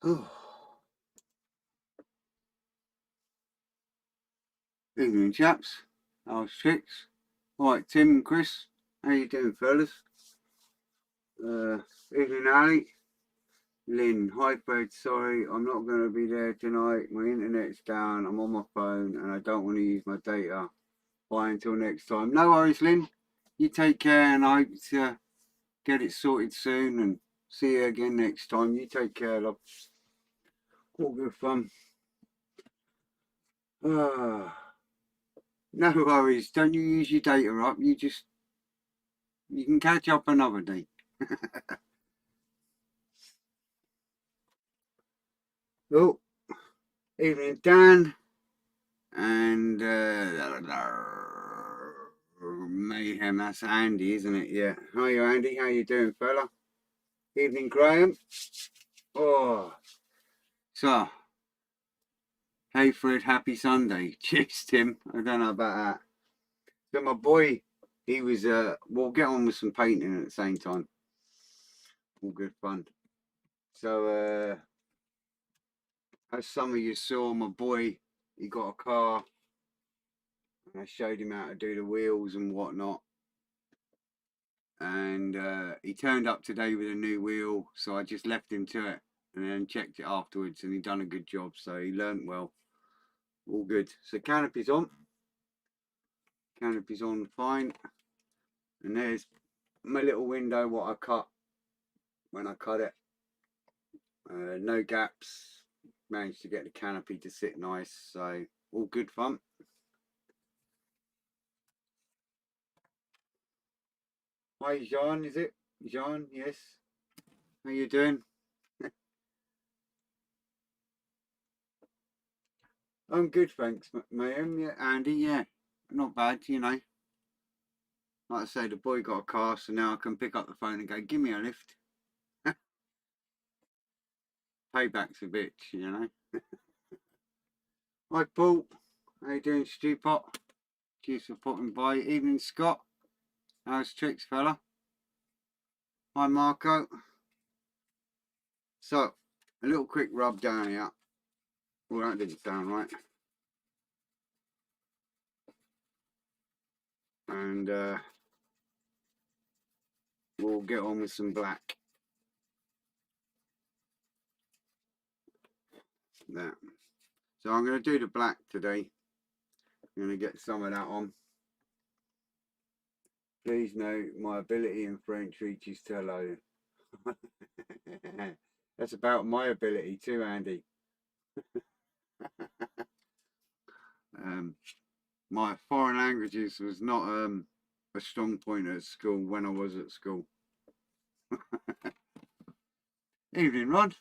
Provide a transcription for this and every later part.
Oh, evening, chaps. How's chicks? Right, Tim and Chris. How you doing, fellas? Uh, Evening, Ali. Lynn. Hi, Fred. Sorry, I'm not going to be there tonight. My internet's down. I'm on my phone, and I don't want to use my data. Bye until next time. No worries, Lynn. You take care, and I hope to get it sorted soon. And see you again next time. You take care, love. All good fun. Ah, no worries. Don't you use your data up. You can catch up another day. Oh, evening, Dan, and mayhem. That's Andy, isn't it? Yeah. Hi, Andy. How you doing, fella? Evening, Graham. Oh, so hey, Fred. Happy Sunday. Cheers, Tim. I don't know about that. So my boy, he was. We'll get on with some painting at the same time. All good fun. So, as some of you saw, my boy, he got a car, and I showed him how to do the wheels and whatnot. And he turned up today with a new wheel, so I just left him to it and then checked it afterwards, and he done a good job, so he learnt well. All good. So canopy's on fine, and there's my little window what I cut when I cut it. No gaps. Managed to get the canopy to sit nice, so all good fun. Hi, Jean, is it? Jean, yes. How you doing? I'm good, thanks, ma'am. Yeah, Andy, yeah, not bad, you know. Like I say, the boy got a car, so now I can pick up the phone and go, give me a lift. Payback's a bitch, you know. Hi, Paul. How you doing, Stewpot? Cheers for popping by. Evening, Scott. How's tricks, fella? Hi, Marco. So, a little quick rub down here. Well, that didn't sound right. And we'll get on with some black. There. So I'm going to do the black today. I'm going to get some of that on. Please note my ability in French reaches to hello. That's about my ability too, Andy. My foreign languages was not a strong point at school when I was at school. Evening, Rod.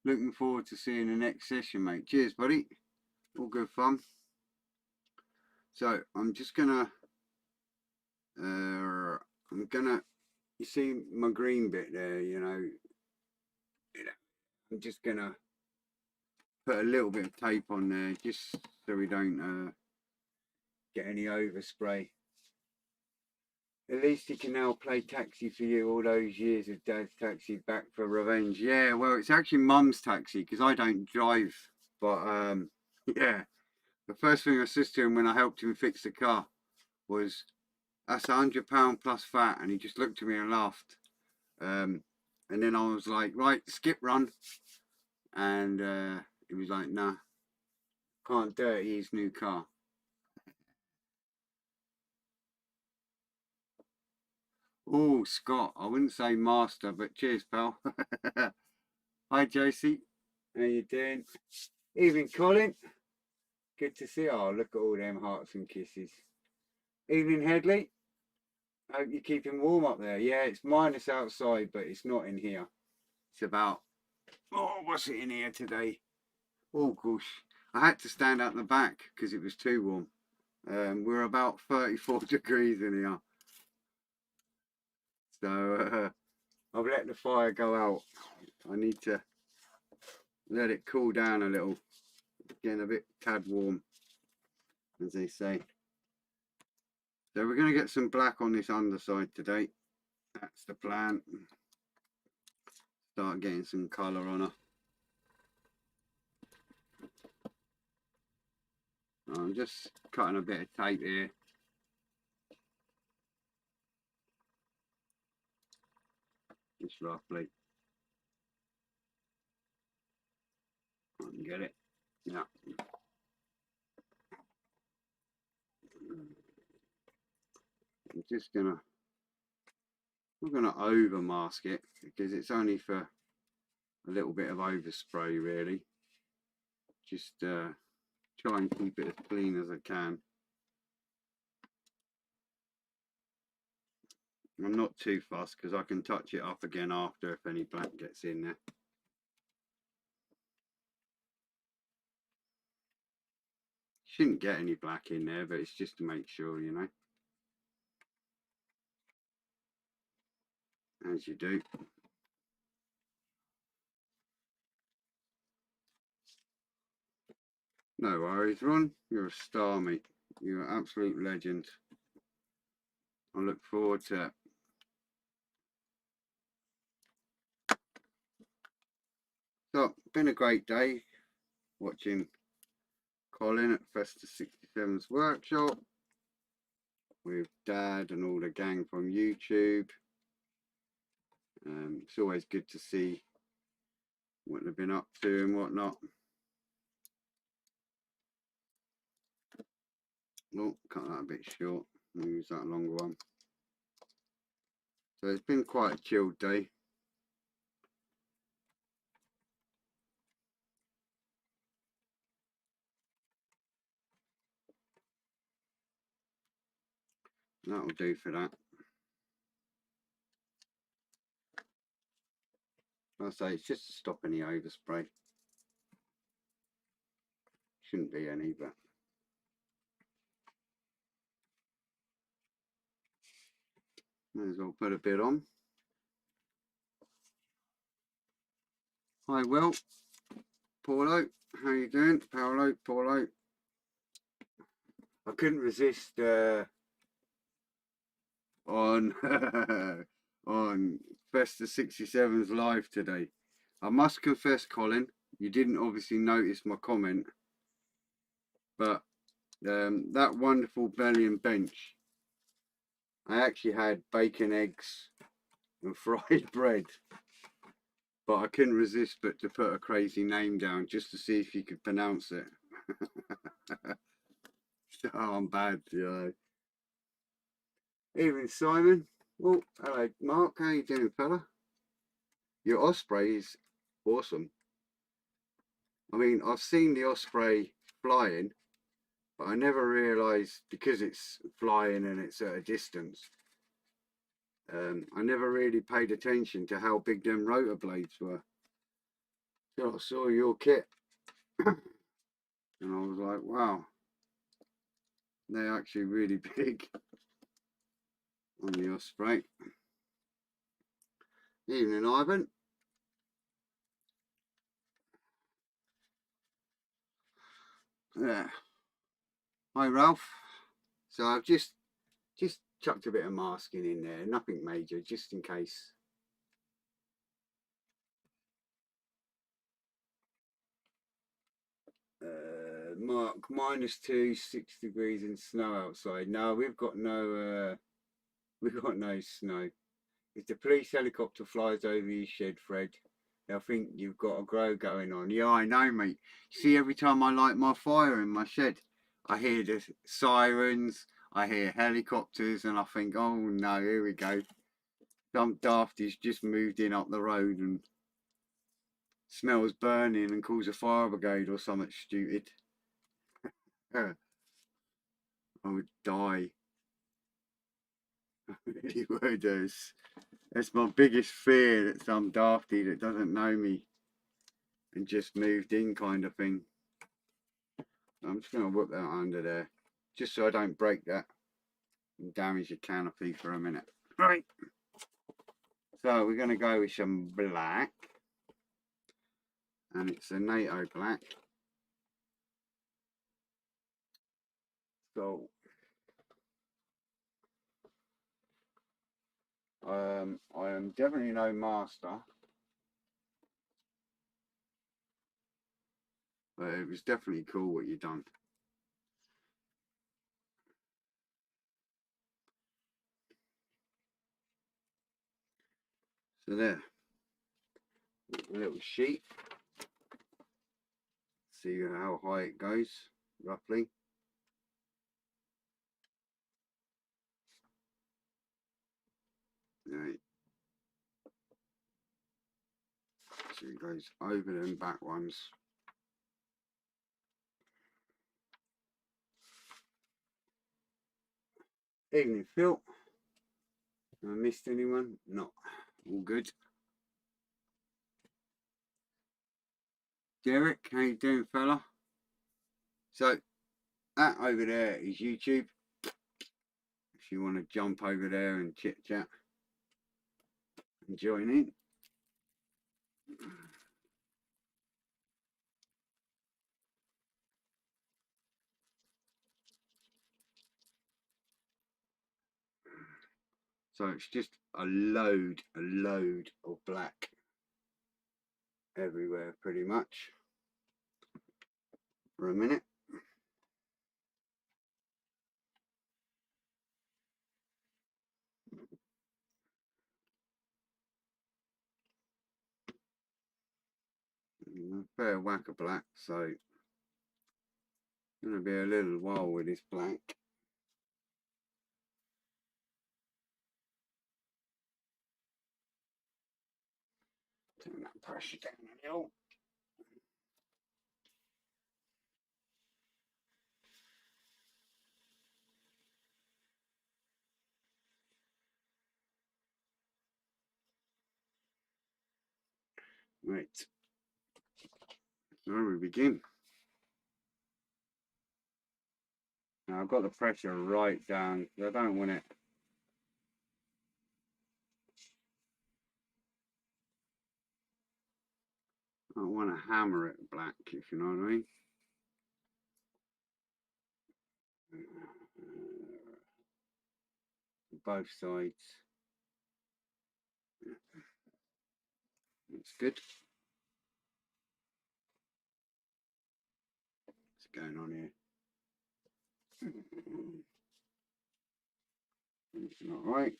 Looking forward to seeing the next session, mate. Cheers, buddy. All good fun. So I'm just gonna, you see my green bit there, I'm just gonna put a little bit of tape on there just so we don't get any overspray. At least he can now play taxi for you all those years of Dad's taxi back for revenge. Yeah, well, it's actually Mum's taxi because I don't drive. But yeah, the first thing I said to him when I helped him fix the car was, "That's £100 plus VAT," and he just looked at me and laughed. And then I was like, "Right, skip run," and he was like, "Nah, can't dirty his new car." Oh, Scott, I wouldn't say master, but cheers, pal. Hi, Josie. How you doing? Evening, Colin. Good to see you. Oh, look at all them hearts and kisses. Evening, Headley. Hope you're keeping warm up there. Yeah, it's minus outside, but it's not in here. It's about, oh, what's it in here today? Oh, gosh. I had to stand out the back because it was too warm. We're about 34 degrees in here. So I've let the fire go out. I need to let it cool down a little. Getting a bit tad warm, as they say. So we're going to get some black on this underside today. That's the plan. Start getting some colour on her. I'm just cutting a bit of tape here. Just roughly. I can get it. Yeah. I'm just gonna, I'm gonna over mask it because it's only for a little bit of overspray really. Just try and keep it as clean as I can. I'm not too fussed because I can touch it up again after if any black gets in there. Shouldn't get any black in there, but it's just to make sure, you know. As you do. No worries, Ron. You're a star, mate. You're an absolute legend. I look forward to it. So, been a great day watching Colin at Festa 67's workshop with Dad and all the gang from YouTube. It's always good to see what they've been up to and whatnot. Oh, cut that a bit short. I'll use that longer one. So it's been quite a chilled day. That'll do for that. I say it's just to stop any overspray. Shouldn't be any, but may as well put a bit on. Hi, Will. Paulo, how you doing? Paulo. I couldn't resist on on Festa 67's live today. I must confess, Colin, you didn't obviously notice my comment, but that wonderful belly and bench, I actually had bacon, eggs and fried bread, but I couldn't resist but to put a crazy name down just to see if you could pronounce it. Oh, I'm bad, you know. Evening, Simon. Oh, hello, Mark. How you doing, fella? Your Osprey is awesome. I mean, I've seen the Osprey flying, but I never realised because it's flying and it's at a distance. I never really paid attention to how big them rotor blades were. So I saw your kit, and I was like, wow, they're actually really big on the Osprey. Evening, Ivan. Yeah. Hi, Ralph. So I've just chucked a bit of masking in there, nothing major, just in case. Mark, -2, 6 degrees in snow outside. No, we've got no snow. If the police helicopter flies over your shed, Fred, they'll think you've got a grow going on. Yeah, I know, mate. See, every time I light my fire in my shed, I hear the sirens, I hear helicopters, and I think, oh no, here we go. Some dafty's just moved in up the road and smells burning and calls a fire brigade or something stupid. I would die. I really would. That's my biggest fear, that some dafty that doesn't know me and just moved in kind of thing. I'm just going to whip that under there just so I don't break that and damage the canopy for a minute. Right. So we're going to go with some black, and it's a NATO black. So I am definitely no master, but it was definitely cool what you done. So there, a little sheet. See how high it goes, roughly. Right. So it goes over them back ones. Evening, Phil. Have I missed anyone? No. All good. Derek, how you doing, fella? So that over there is YouTube. If you want to jump over there and chit chat and join in. So it's just a load of black everywhere, pretty much. For a minute. A fair whack of black, so it's going to be a little while with this black. Turn that pressure down a little. Right, so we begin. Now I've got the pressure right down, so I don't want it. I don't want to hammer it black, if you know what I mean. Both sides. That's good. What's going on here? It's not right.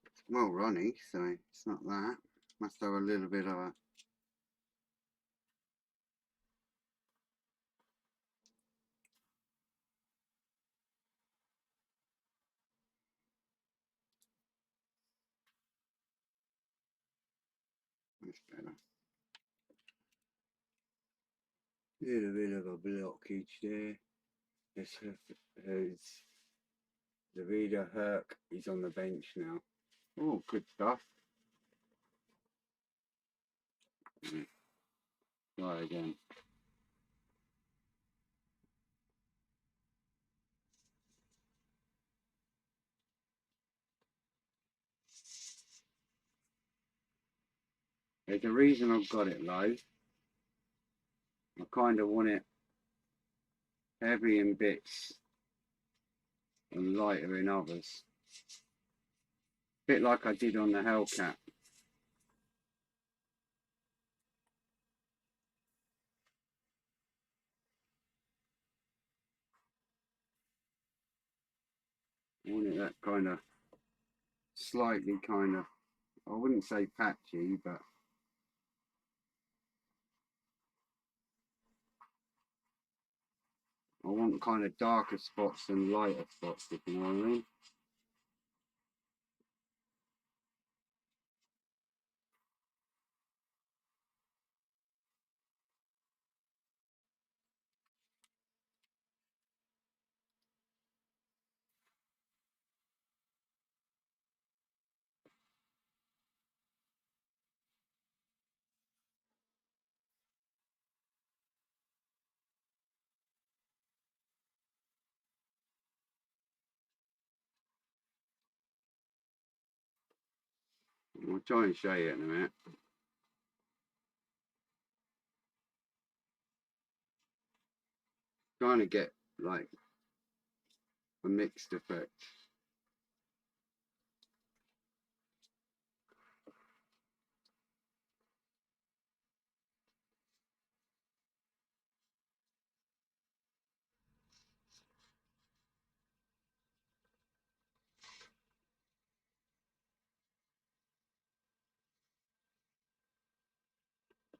It's well runny, so it's not that. Must have a little bit of a that's better. Little bit of a blockage there. It's the reader Herc is on the bench now. Oh, good stuff. Try again. There's a reason I've got it low. I kind of want it heavy in bits and lighter in others. Bit like I did on the Hellcat. I want it that kind of slightly kind of, I wouldn't say patchy, but I want kind of darker spots and lighter spots, if you know what I mean. I'll try and show you in a minute. Trying to get like a mixed effect.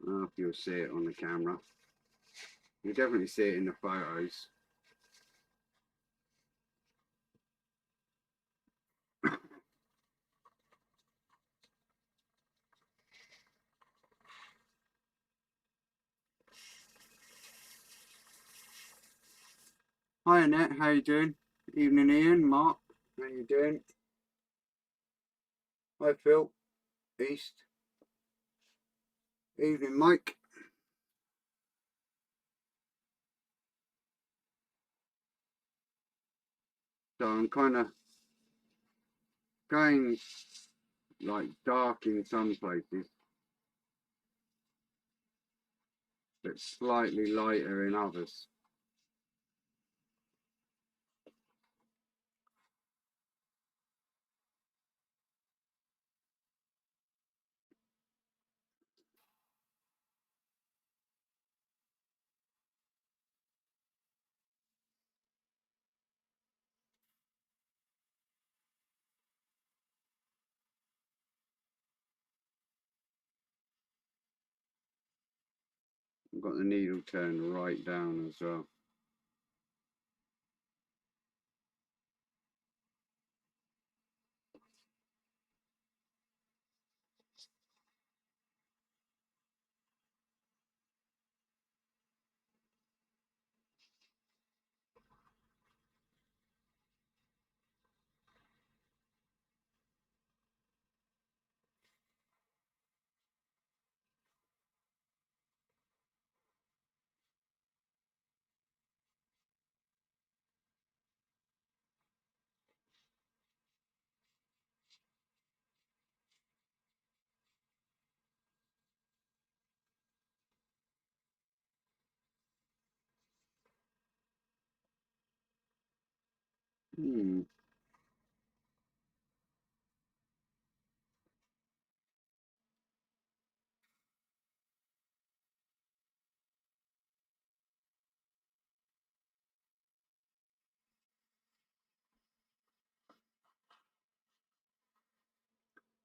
I don't know if you'll see it on the camera. You'll definitely see it in the photos. Hi Annette, how you doing? Evening Ian, Mark, how you doing? Hi Phil, East. Evening Mike. So I'm kind of going like dark in some places, but slightly lighter in others. I've got the needle turned right down as well. It's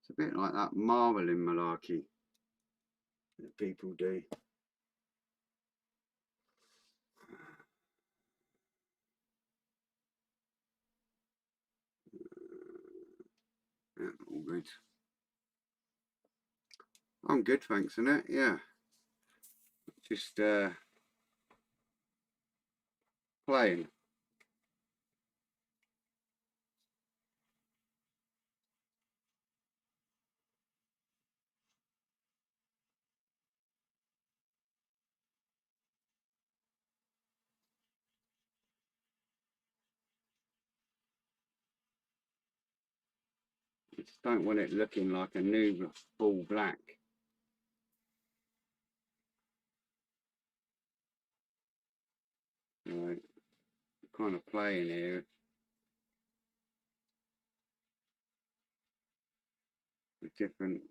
a bit like that marbling malarkey that people do. Yeah, all good. I'm good, thanks, Annette. Yeah, just playing. Just don't want it looking like a new full black. Right, kind of playing here with different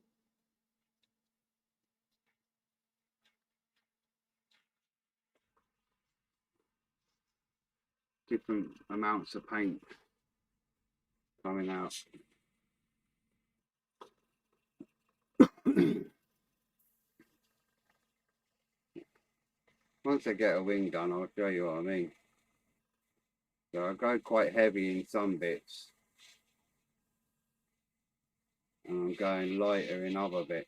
amounts of paint coming out. Once I get a wing done, I'll show you what I mean. So I go quite heavy in some bits, and I'm going lighter in other bits.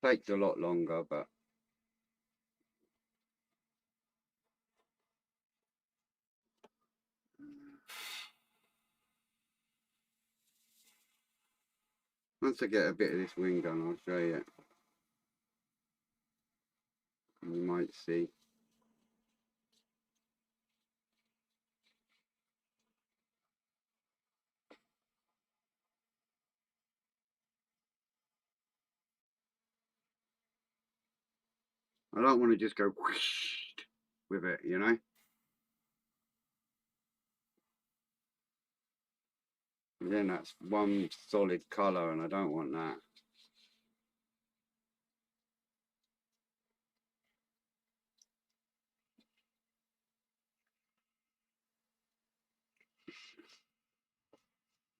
Takes a lot longer, but once I get a bit of this wing done, I'll show you. You might see. I don't want to just go whoosh with it, you know. Then that's one solid colour and I don't want that.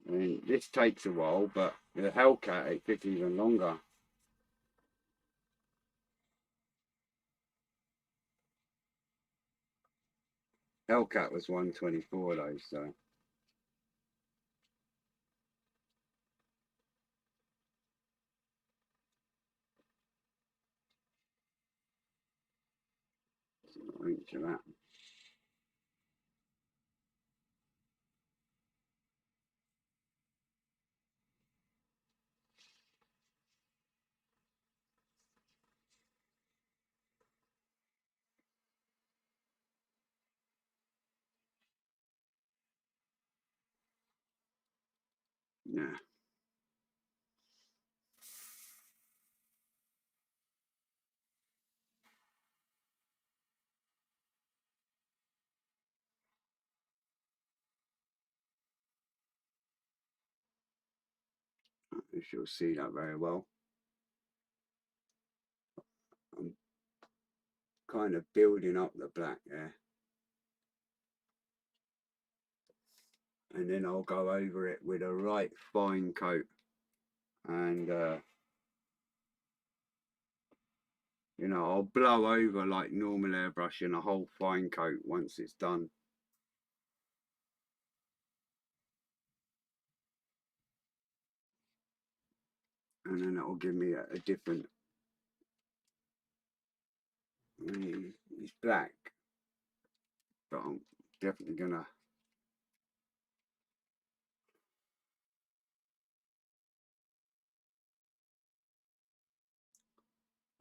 I mean, this takes a while, but the Hellcat, it took even longer. Hellcat was 124 though, so. Link to that. Yeah. You should see that very well. I'm kind of building up the black there. And then I'll go over it with a right fine coat. And, you know, I'll blow over like normal airbrushing a whole fine coat once it's done. And then it'll give me a different. It's black, but I'm definitely gonna.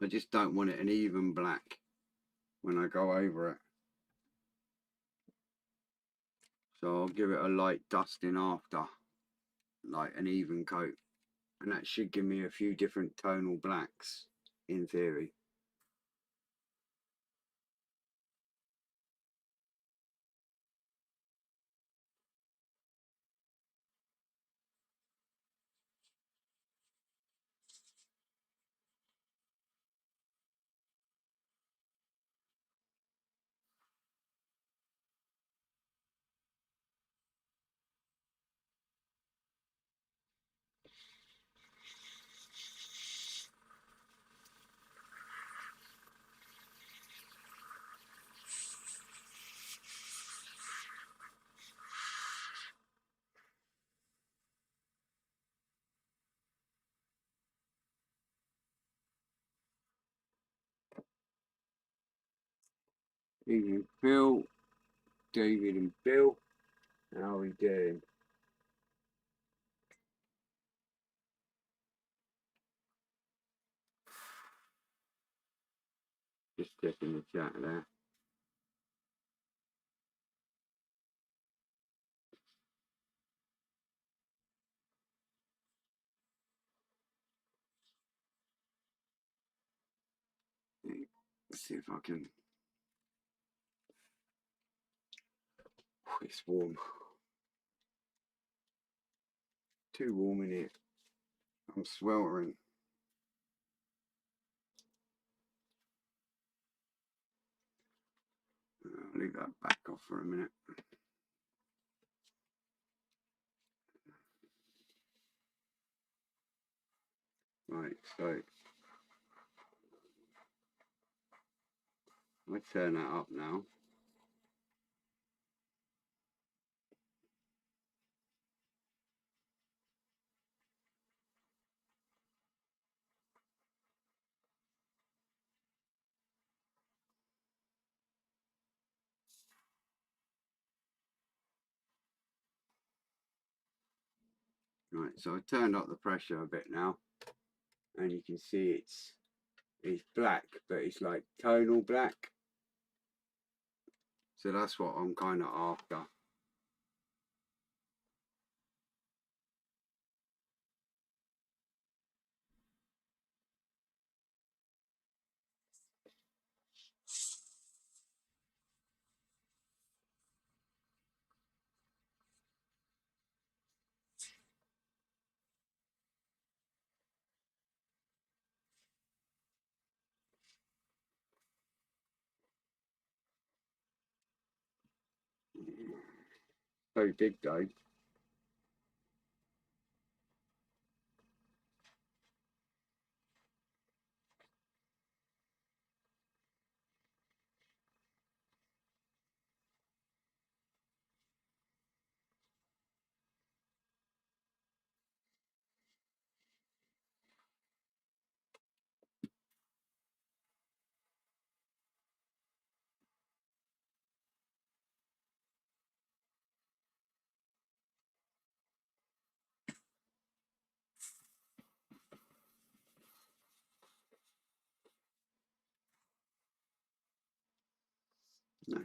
I just don't want it an even black when I go over it. So I'll give it a light dusting after, like an even coat. And that should give me a few different tonal blacks, in theory. Evening, Phil, David and Bill. How are we doing? Just checking the chat there. Let's see if I can. It's warm. Too warm in here. I'm sweltering. I'll leave that back off for a minute. Right, so I turn that up now. Right, so I turned up the pressure a bit now, and you can see it's black, but it's like tonal black. So that's what I'm kind of after. So big though. No.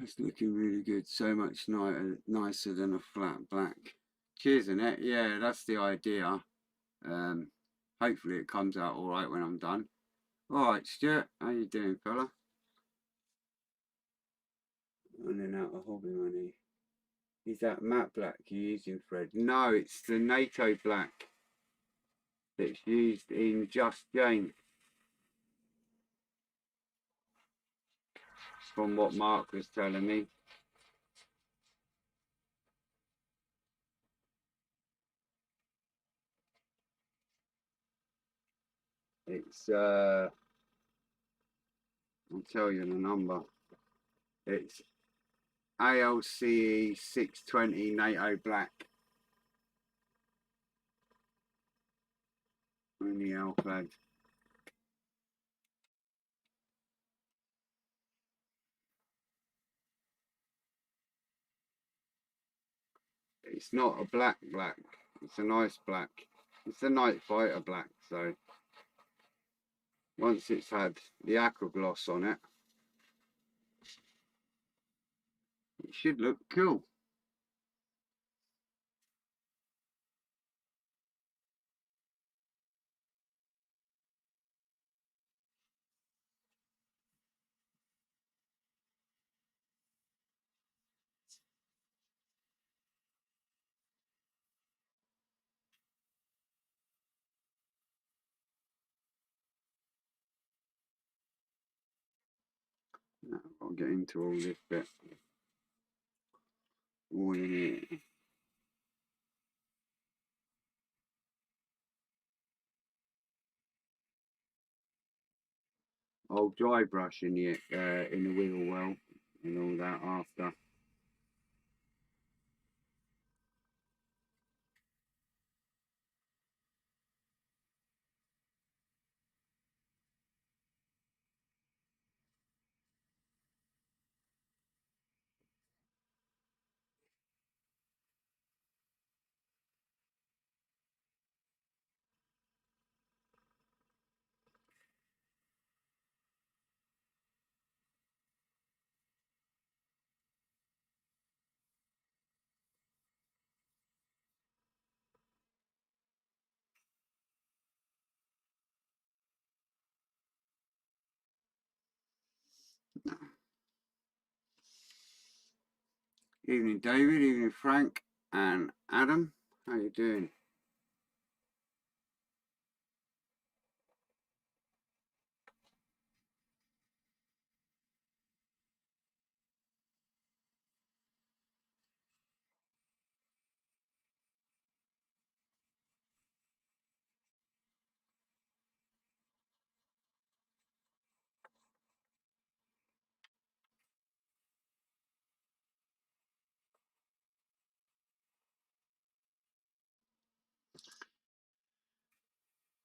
It's looking really good. So much nicer than a flat black. Cheers, Annette. Yeah, that's the idea. Hopefully it comes out all right when I'm done. All right, Stuart. How you doing, fella? Running out of hobby money. Is that matte black you're using, Fred? No, it's the NATO black that's used in Just Jane, from what Mark was telling me. It's I'll tell you the number. It's ALCE 620 NATO black. Only Alflag. It's not a black. It's a nice black. It's a night fighter black. So once it's had the aqua gloss on it, it should look cool. I'll get into all this bit. All in here. I'll dry brush in the wheel well and all that after. Evening, David. Evening, Frank and Adam. How you doing?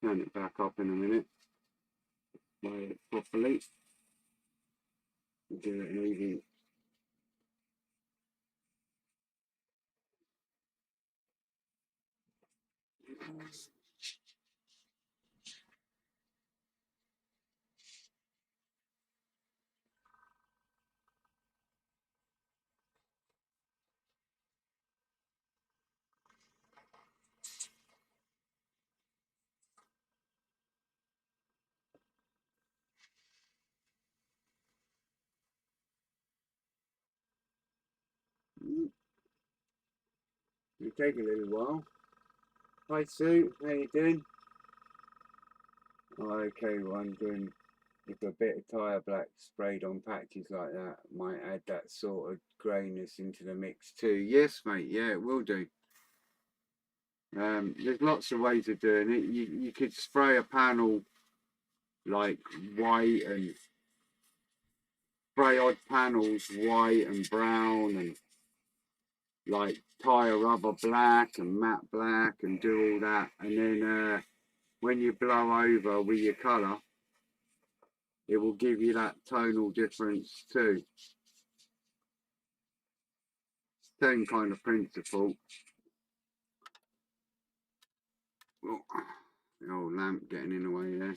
Turn it back up in a minute. Lay it properly. Do it easy. take a little while. Hi Sue, how you doing? Okay, well, I'm doing if a bit of tyre black sprayed on patches like that might add that sort of greyness into the mix too. Yes, mate, yeah, it will do. There's lots of ways of doing it. You could spray a panel like white and spray odd panels white and brown and like tyre rubber black and matte black and do all that, and then when you blow over with your colour it will give you that tonal difference too. Same kind of principle. Oh, the old lamp getting in the way there.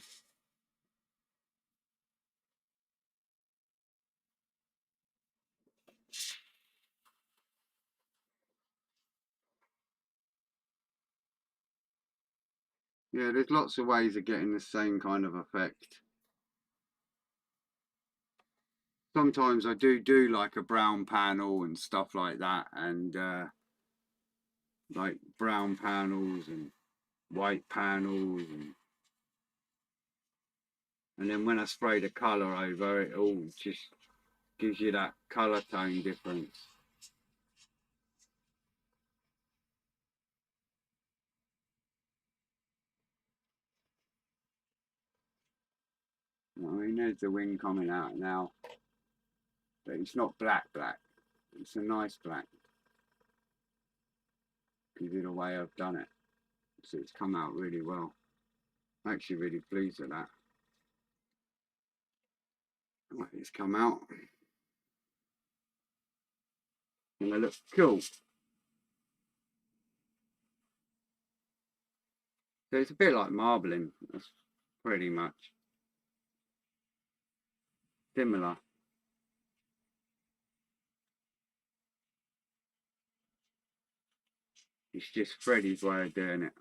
Yeah, there's lots of ways of getting the same kind of effect. Sometimes I do like a brown panel and stuff like that, and like brown panels and white panels, and then when I spray the colour over it all just gives you that colour tone difference. I mean, there's the wing coming out now, but it's not black, it's a nice black because of the way I've done it, so it's come out really well. I'm actually really pleased with that. It's come out and they look cool. So it's a bit like marbling, that's pretty much similar. It's just Freddie's way of doing it.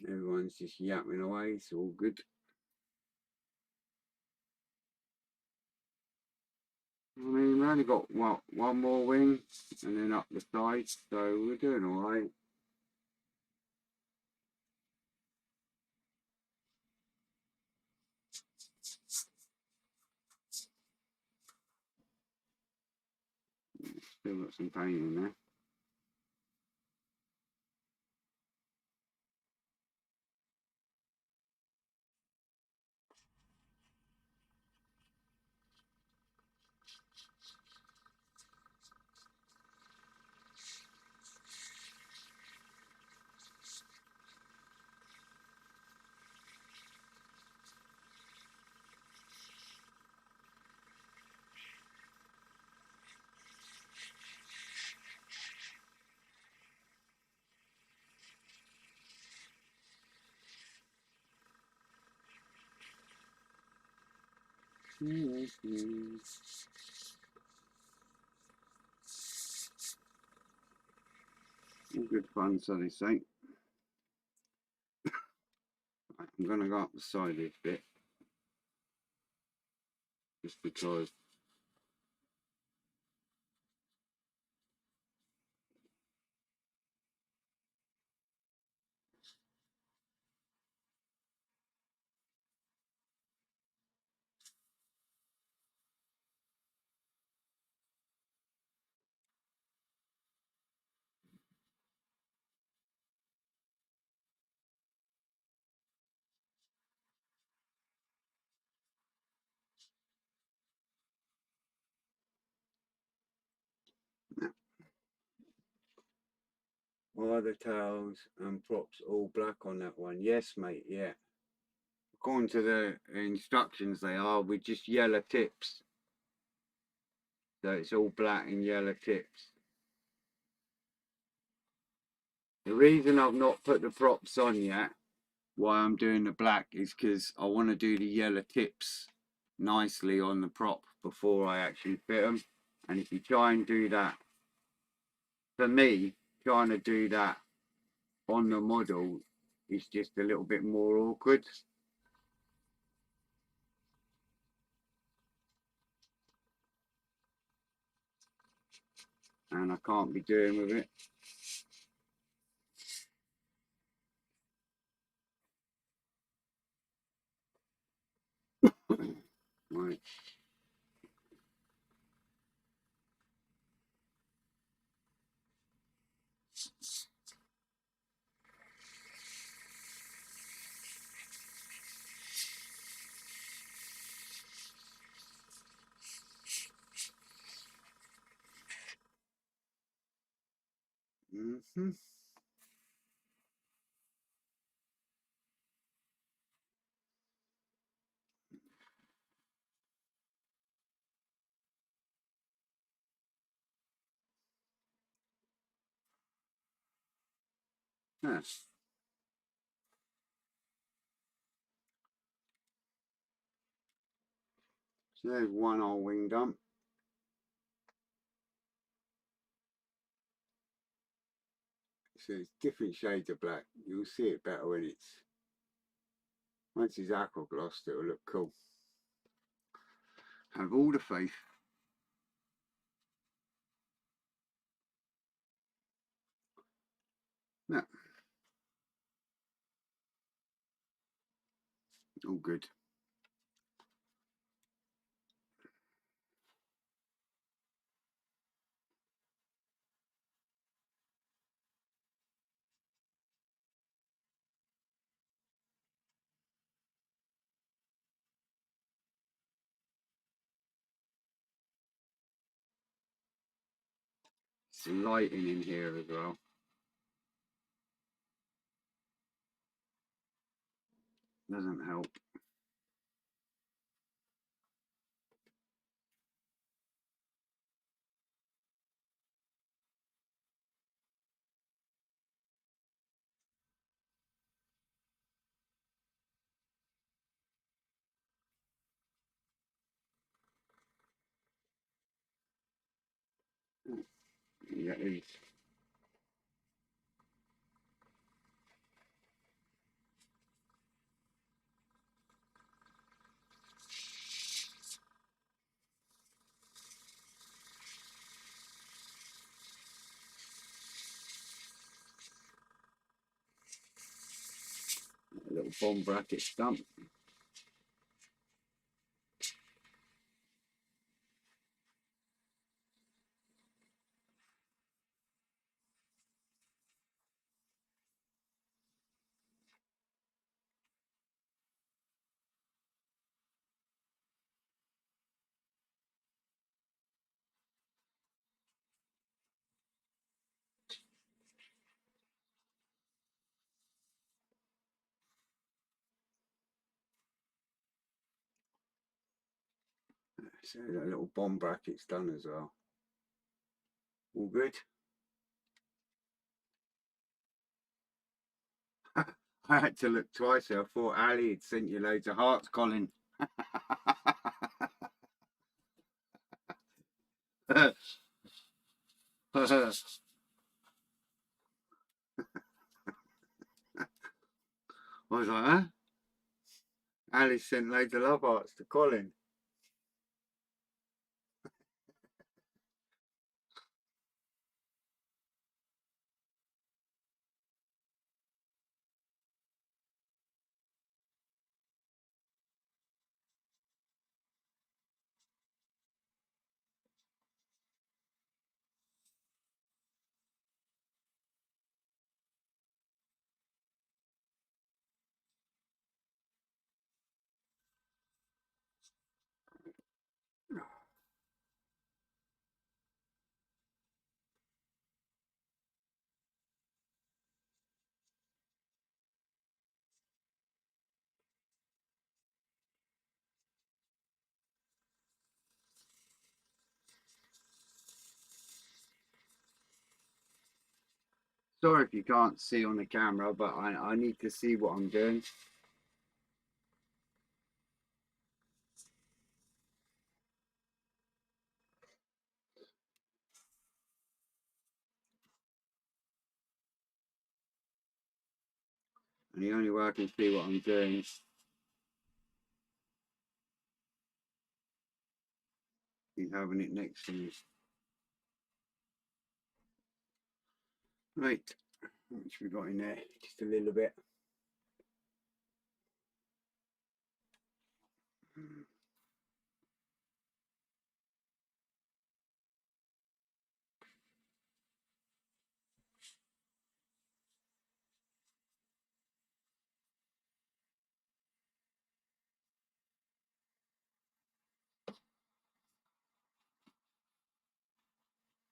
Everyone's just yapping away, it's all good. I mean, we only got one more wing and then up the side, so we're doing alright. Still got some paint in there. All good fun, so they say. I'm going to go up the side a bit, just because are the tails and props all black on that one? Yes, mate, yeah. According to the instructions, they are with just yellow tips. So it's all black and yellow tips. The reason I've not put the props on yet, why I'm doing the black, is because I want to do the yellow tips nicely on the prop before I actually fit them. And if you try and do that, for me, trying to do that on the model is just a little bit more awkward. and I can't be doing with it. Right. Mm-hmm. Yes. So there's one old wing dump. So it's different shades of black. You'll see it better when it's, once it's aqua glossed, it'll look cool. Have all the faith. Yeah, all good. Some lighting in here as well. Doesn't help. Yeah, it's a little bomb bracket stump. So that little bomb bracket's done as well. All good. I had to look twice. I thought Ali had sent you loads of hearts, Colin. I was like, huh? Ali sent loads of love hearts to Colin. Sorry if you can't see on the camera, but I need to see what I'm doing. And the only way I can see what I'm doing is having it next to me. Right, what we got in there? Just a little bit.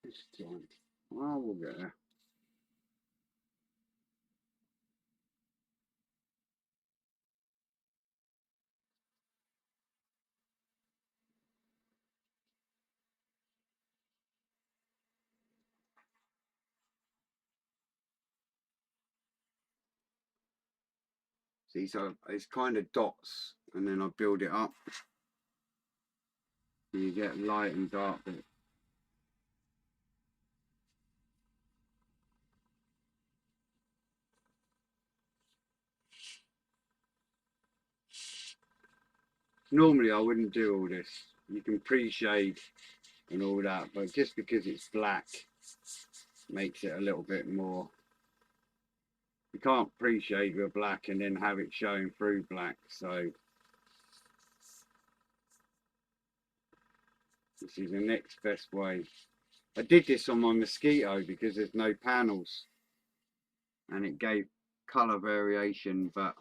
This time. Well, we'll get there. See, so it's kind of dots, and then I build it up. So you get light and dark bit. Normally I wouldn't do all this. You can pre-shade and all that, but just because it's black makes it a little bit more. You can't pre-shade with black and then have it showing through black, so this is the next best way. I did this on my mosquito because there's no panels and it gave colour variation, but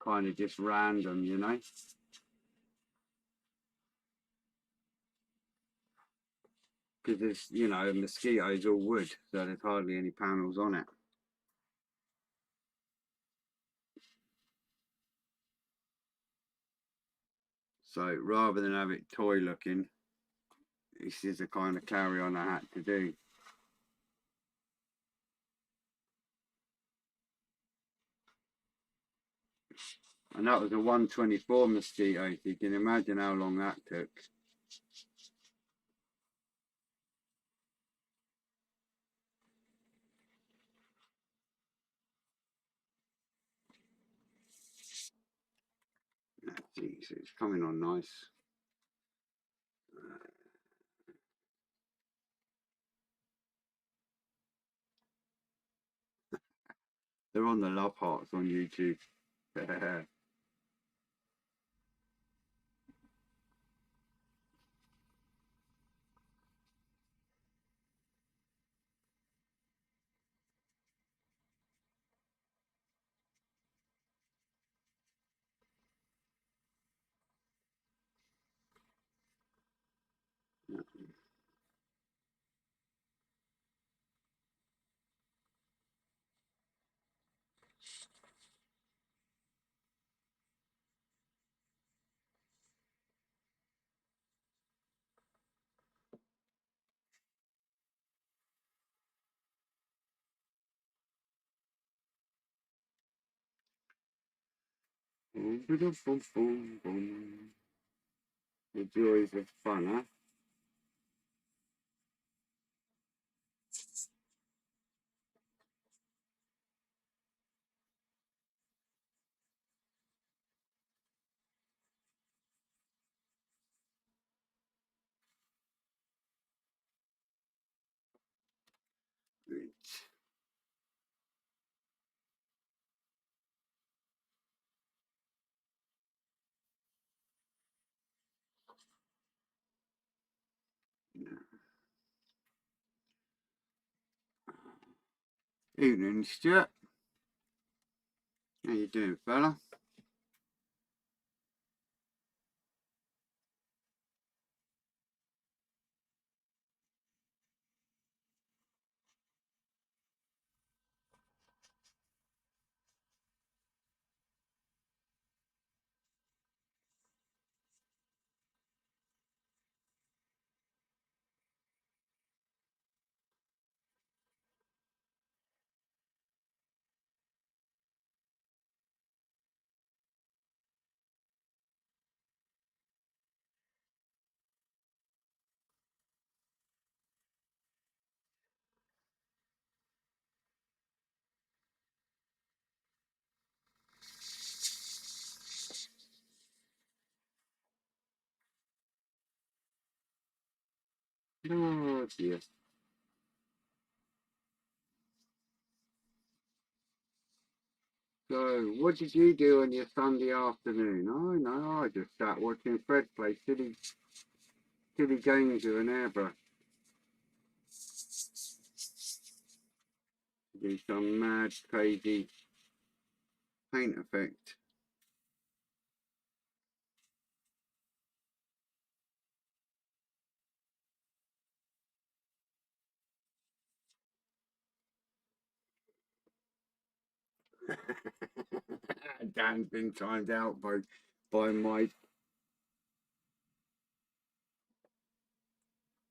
kind of just random, you know. Because there's, you know, a mosquito is all wood, so there's hardly any panels on it. So rather than have it toy looking, this is the kind of carry on I had to do. And that was a 124 mosquito, so you can imagine how long that took. Geez, it's coming on nice. They're on the love hearts on YouTube. The joys of fun, huh? Evening, Stuart. How you doing, fella? Oh dear. So, what did you do on your Sunday afternoon? Oh no, I just sat watching Fred play silly games with an airbrush. Do some mad, crazy paint effect. Dan's been timed out by Mike.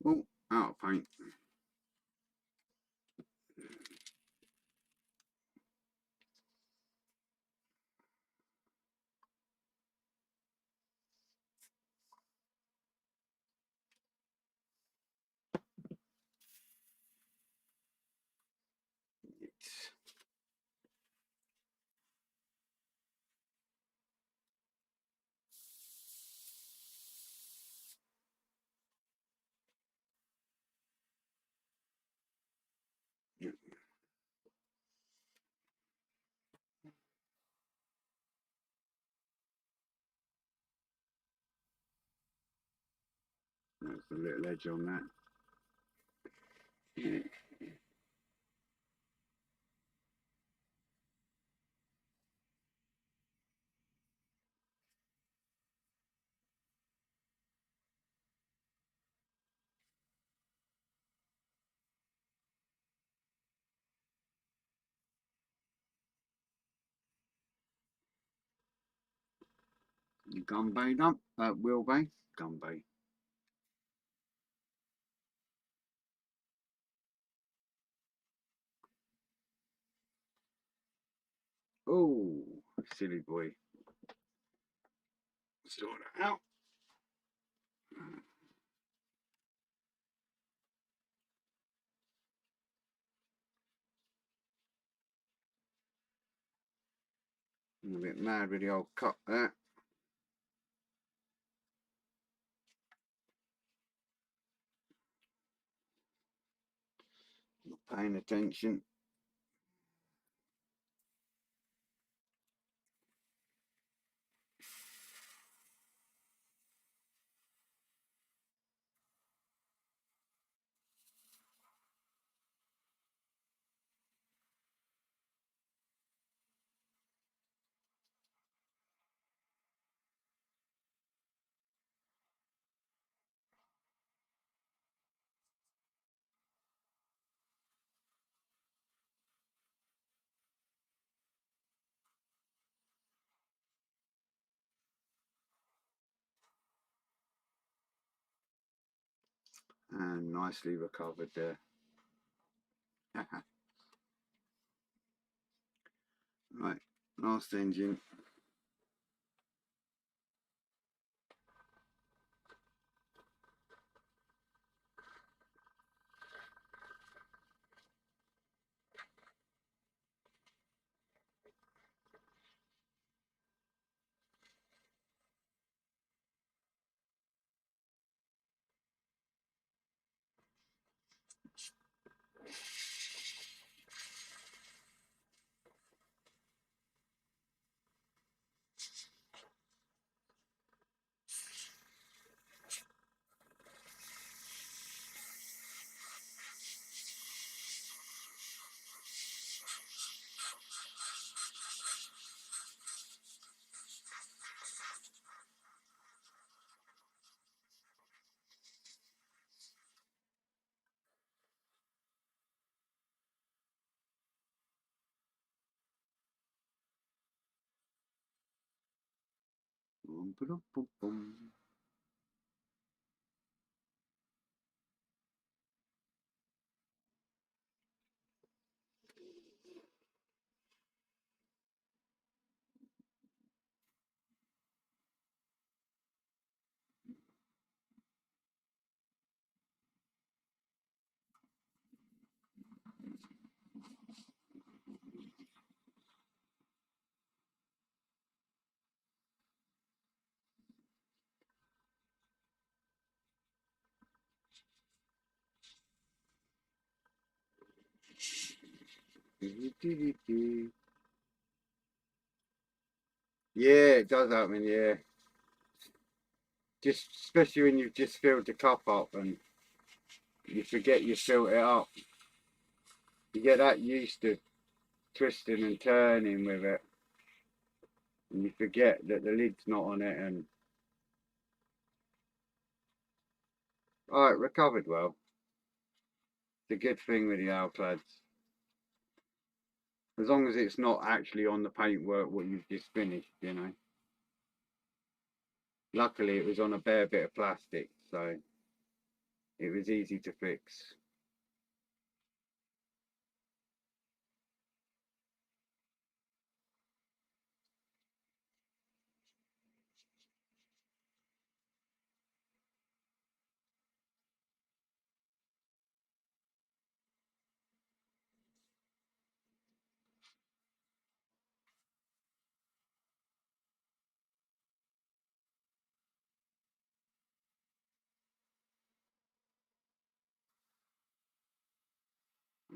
Oh, out of paint. There's a little edge on that. Gun bay up, wheel bay, gun bay. Oh, silly boy. Sort it out. I'm a bit mad with the old cut there. Not paying attention. And nicely recovered there. Right, last engine. Boom, boom, boom, boom. Yeah, it does happen, yeah. Just especially when you've just filled the cup up and you forget you filled it up. You get that used to twisting and turning with it, and you forget that the lid's not on it. And oh, it recovered well. It's a good thing with the Alclads, as long as it's not actually on the paintwork what you've just finished, you know. Luckily, it was on a bare bit of plastic, so it was easy to fix.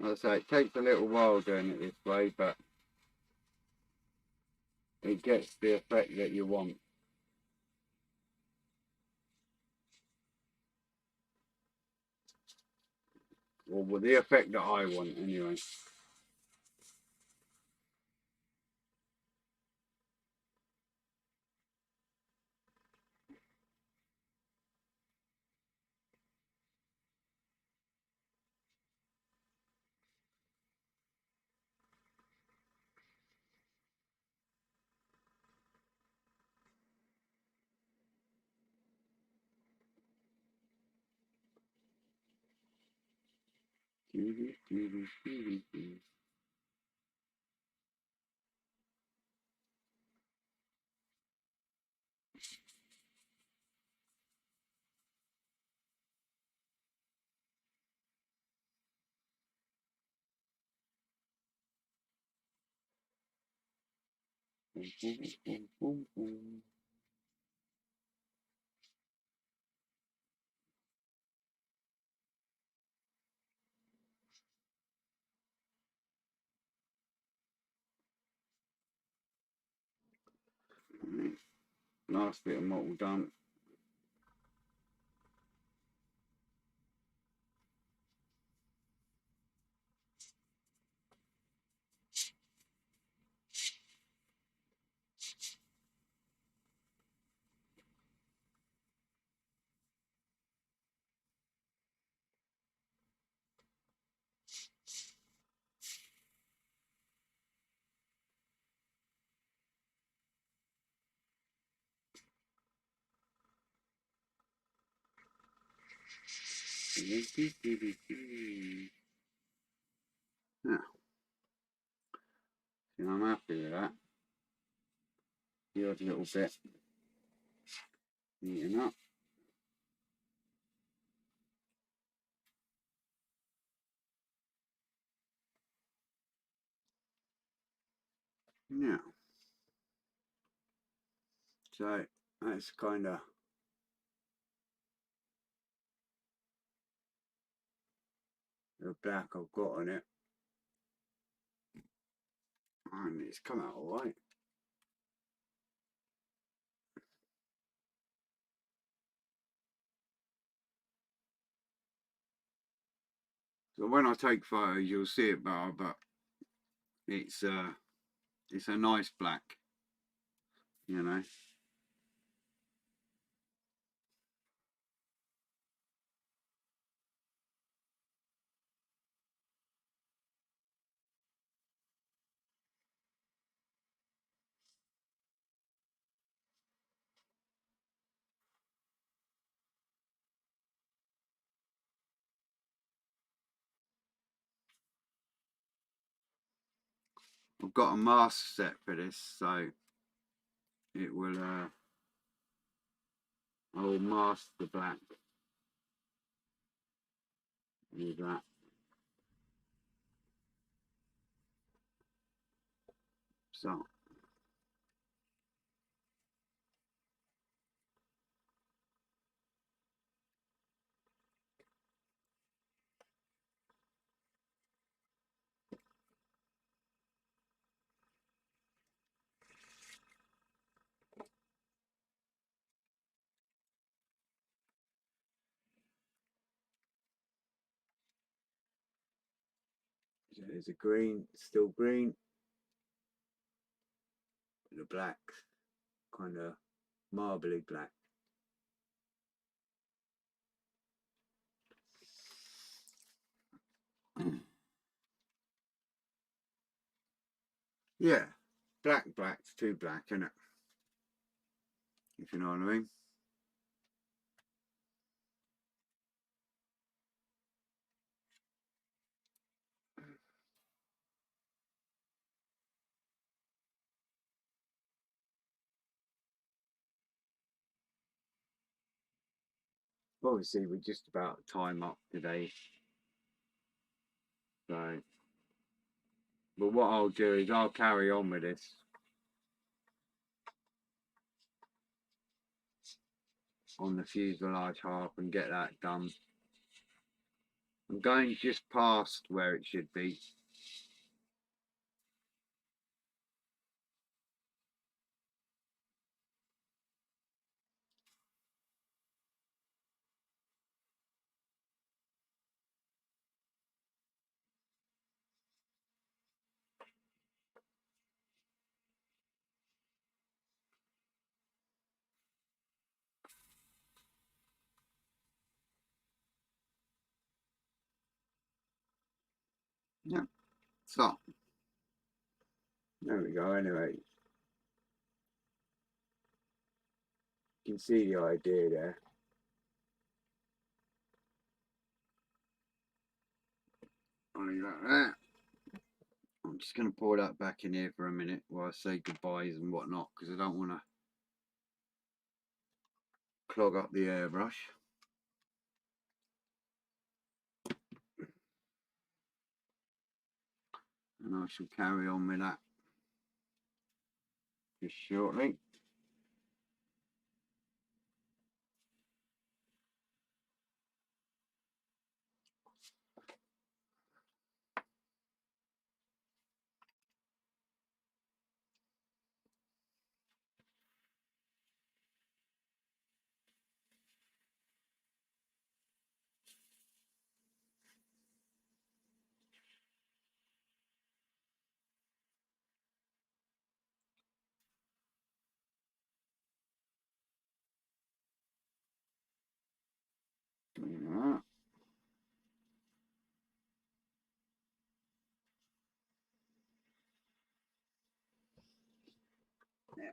As I say, it takes a little while doing it this way, but it gets the effect that you want. Or well, the effect that I want, anyway. Last bit of mottle done. Yeah, I'm happy with that. The odd little bit eating up. Yeah. So that's kind of the black I've got on it. And it's come out alright. So when I take photos you'll see it better, but it's a nice black, you know. I've got a mask set for this, so it will I will mask the black with that. So There's a green, still green. The black, kind of marbly black. Yeah, black's too black, isn't it? If you know what I mean. Obviously, we're just about time up today. So, but what I'll do is I'll carry on with this on the fuselage half and get that done. I'm going just past where it should be. Yeah. So, there we go. Anyway, you can see the idea there. Like that. I'm just going to pour that back in here for a minute while I say goodbyes and whatnot, because I don't want to clog up the airbrush. And I shall carry on with that just shortly. Yeah.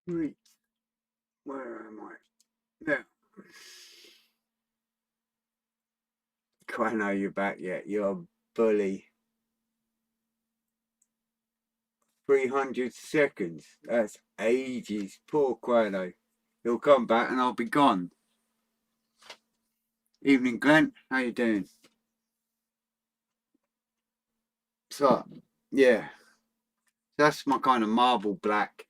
Right. Where am I? There. Quite know you're back yet. You're a bully. 300 seconds. That's ages. Poor Quino. He'll come back and I'll be gone. Evening, Glenn. How you doing? So, yeah. That's my kind of marble black.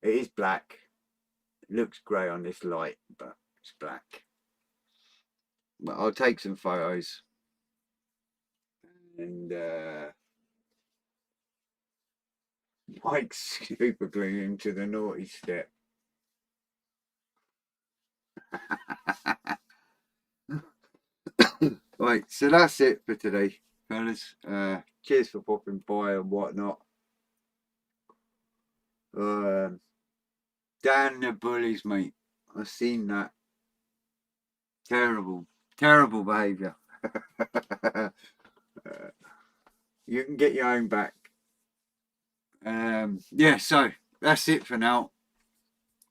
It is black. It looks grey on this light, but it's black. But I'll take some photos. And Mike's super gluing to the naughty step. Right, so that's it for today, fellas. Cheers for popping by and whatnot. Dan the bullies, mate. I've seen that. Terrible, terrible behaviour. You can get your own back. Yeah, so that's it for now.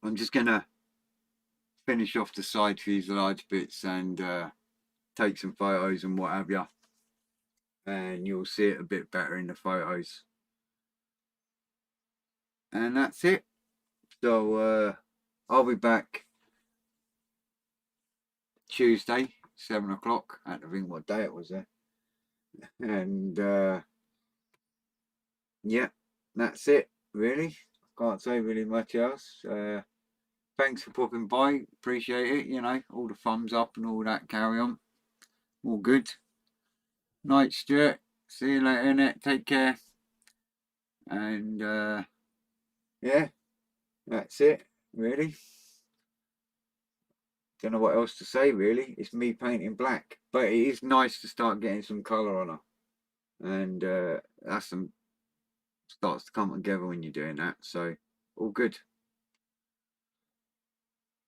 I'm just gonna finish off the side fuselage bits and take some photos and what have you, and you'll see it a bit better in the photos. And that's it. So I'll be back Tuesday, 7 o'clock. I had to think what day it was there. And yeah, that's it, really. Can't say really much else. Thanks for popping by. Appreciate it. You know, all the thumbs up and all that carry on. All good. Night, Stuart. See you later, innit? Take care. And yeah, that's it, really. don't know what else to say really. It's me painting black, but it is nice to start getting some colour on her, and that's some starts to come together when you're doing that. So all good.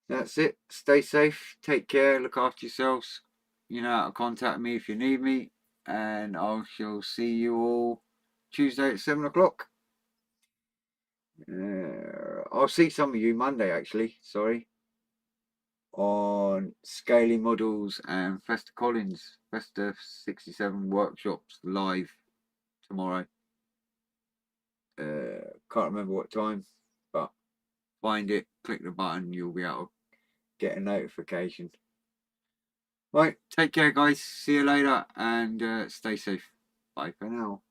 That's it. Stay safe. Take care. Look after yourselves. You know how to contact me if you need me, and I shall see you all Tuesday at 7 o'clock. I'll see some of you Monday actually. Sorry. On scaling models and Festa Collins, Festa 67 workshops live tomorrow. Can't remember what time, but find it, click the button, you'll be able to get a notification. Right, take care guys, see you later, and stay safe. Bye for now.